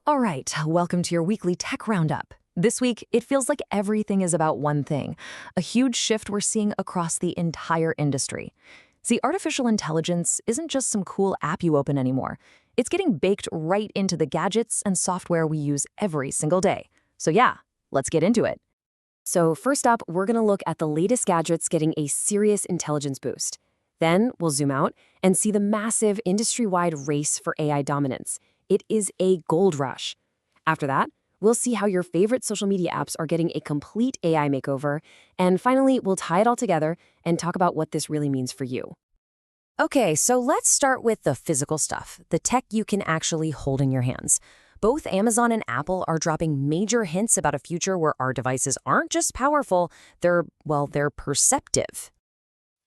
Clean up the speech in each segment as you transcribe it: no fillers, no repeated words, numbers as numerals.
All right, welcome to your weekly tech roundup. This week, it feels like everything is about one thing, a huge shift we're seeing across the entire industry. See, artificial intelligence isn't just some cool app you open anymore. It's getting baked right into the gadgets and software we use every single day. So yeah, let's get into it. So first up, we're going to look at the latest gadgets getting a serious intelligence boost. Then we'll zoom out and see the massive industry-wide race for AI dominance. It is a gold rush. After that, we'll see how your favorite social media apps are getting a complete AI makeover. And finally, we'll tie it all together and talk about what this really means for you. Okay, so let's start with the physical stuff, the tech you can actually hold in your hands. Both Amazon and Apple are dropping major hints about a future where our devices aren't just powerful, they're perceptive.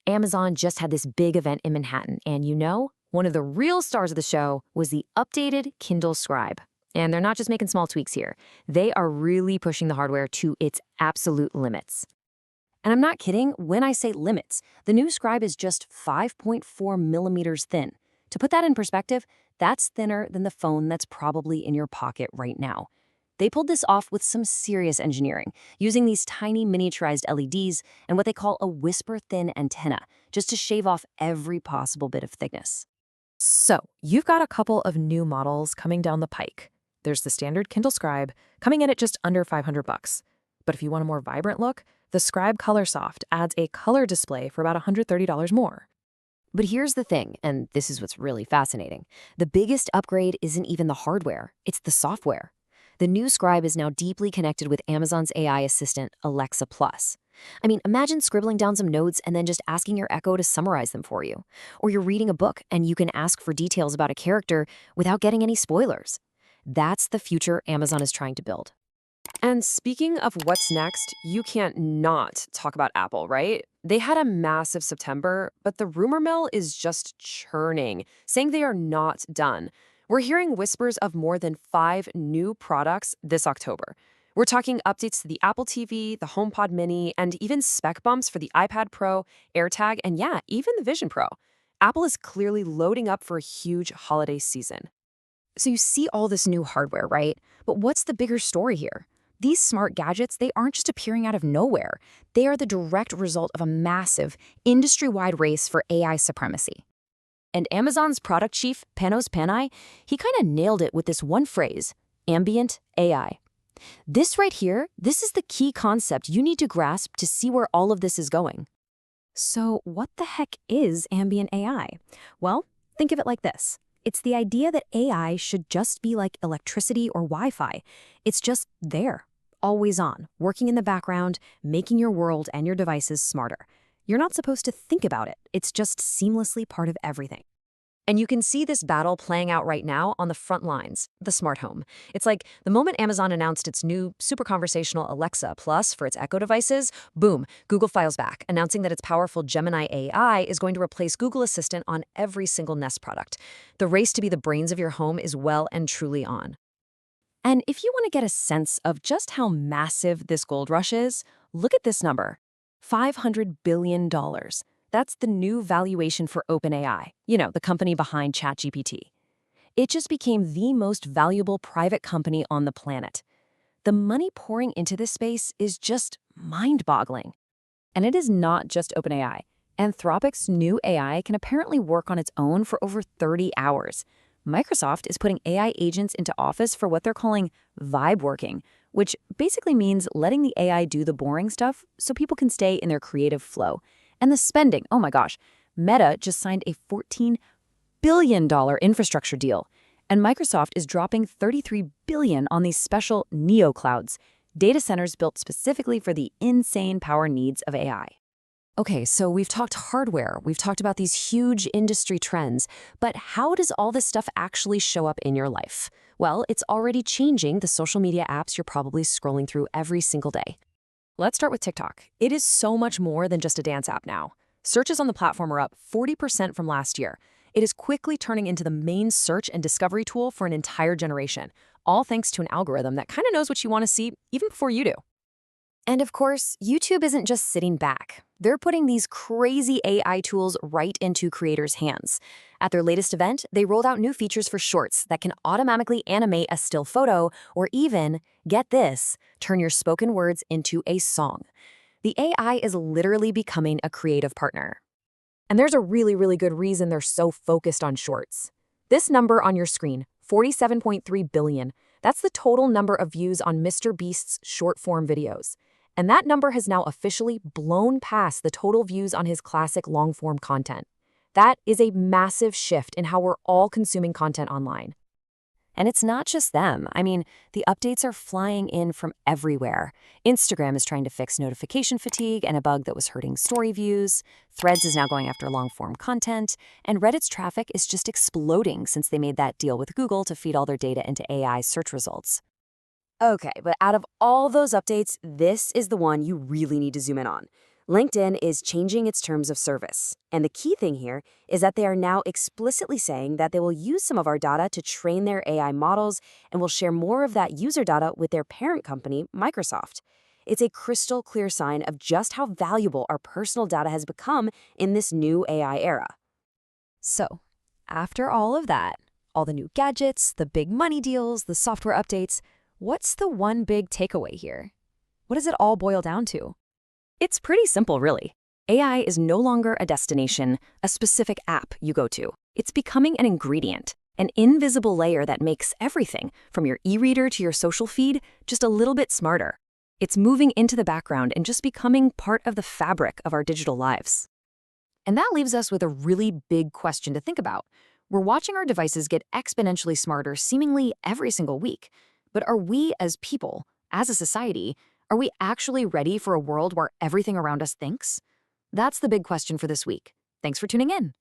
Amazon just had this big event in Manhattan, and one of the real stars of the show was the updated Kindle Scribe. And they're not just making small tweaks here. They are really pushing the hardware to its absolute limits. And I'm not kidding when I say limits. The new Scribe is just 5.4 millimeters thin. To put that in perspective, that's thinner than the phone that's probably in your pocket right now. They pulled this off with some serious engineering, using these tiny miniaturized LEDs and what they call a whisper-thin antenna, just to shave off every possible bit of thickness. So, you've got a couple of new models coming down the pike. There's the standard Kindle Scribe, coming in at just under $500. But if you want a more vibrant look, the Scribe Color Soft adds a color display for about $130 more. But here's the thing, and this is what's really fascinating. The biggest upgrade isn't even the hardware, it's the software. The new Scribe is now deeply connected with Amazon's AI assistant, Alexa Plus. I mean, imagine scribbling down some notes and then just asking your Echo to summarize them for you. Or you're reading a book and you can ask for details about a character without getting any spoilers. That's the future Amazon is trying to build. And speaking of what's next, you can't not talk about Apple, right? They had a massive September, but the rumor mill is just churning, saying they are not done. We're hearing whispers of more than 5 new products this October. We're talking updates to the Apple TV, the HomePod Mini, and even spec bumps for the iPad Pro, AirTag, and yeah, even the Vision Pro. Apple is clearly loading up for a huge holiday season. So you see all this new hardware, right? But what's the bigger story here? These smart gadgets, they aren't just appearing out of nowhere. They are the direct result of a massive, industry-wide race for AI supremacy. And Amazon's product chief, Panos Panay, he kind of nailed it with this one phrase, ambient AI. This right here, this is the key concept you need to grasp to see where all of this is going. So what the heck is ambient AI? Well, think of it like this. It's the idea that AI should just be like electricity or Wi-Fi. It's just there, always on, working in the background, making your world and your devices smarter. You're not supposed to think about it. It's just seamlessly part of everything. And you can see this battle playing out right now on the front lines, the smart home. It's like the moment Amazon announced its new super conversational Alexa Plus for its Echo devices, boom, Google files back, announcing that its powerful Gemini AI is going to replace Google Assistant on every single Nest product. The race to be the brains of your home is well and truly on. And if you want to get a sense of just how massive this gold rush is, look at this number, $500 billion. That's the new valuation for OpenAI, the company behind ChatGPT. It just became the most valuable private company on the planet. The money pouring into this space is just mind-boggling. And it is not just OpenAI. Anthropic's new AI can apparently work on its own for over 30 hours. Microsoft is putting AI agents into Office for what they're calling vibe working, which basically means letting the AI do the boring stuff so people can stay in their creative flow. And the spending, oh my gosh, Meta just signed a $14 billion infrastructure deal, and Microsoft is dropping $33 billion on these special neoclouds, data centers built specifically for the insane power needs of AI. Okay, so we've talked hardware, we've talked about these huge industry trends, but how does all this stuff actually show up in your life? Well, it's already changing the social media apps you're probably scrolling through every single day. Let's start with TikTok. It is so much more than just a dance app now. Searches on the platform are up 40% from last year. It is quickly turning into the main search and discovery tool for an entire generation, all thanks to an algorithm that kind of knows what you want to see even before you do. And of course, YouTube isn't just sitting back. They're putting these crazy AI tools right into creators' hands. At their latest event, they rolled out new features for Shorts that can automatically animate a still photo or even, get this, turn your spoken words into a song. The AI is literally becoming a creative partner. And there's a really good reason they're so focused on Shorts. This number on your screen, 47.3 billion, that's the total number of views on Mr. Beast's short-form videos. And that number has now officially blown past the total views on his classic long-form content. That is a massive shift in how we're all consuming content online. And it's not just them. I mean, the updates are flying in from everywhere. Instagram is trying to fix notification fatigue and a bug that was hurting story views. Threads is now going after long-form content. And Reddit's traffic is just exploding since they made that deal with Google to feed all their data into AI search results. Okay, but out of all those updates, this is the one you really need to zoom in on. LinkedIn is changing its terms of service. And the key thing here is that they are now explicitly saying that they will use some of our data to train their AI models and will share more of that user data with their parent company, Microsoft. It's a crystal clear sign of just how valuable our personal data has become in this new AI era. So, after all of that, all the new gadgets, the big money deals, the software updates, what's the one big takeaway here? What does it all boil down to? It's pretty simple, really. AI is no longer a destination, a specific app you go to. It's becoming an ingredient, an invisible layer that makes everything, from your e-reader to your social feed, just a little bit smarter. It's moving into the background and just becoming part of the fabric of our digital lives. And that leaves us with a really big question to think about. We're watching our devices get exponentially smarter seemingly every single week. But are we as people, as a society, are we actually ready for a world where everything around us thinks? That's the big question for this week. Thanks for tuning in.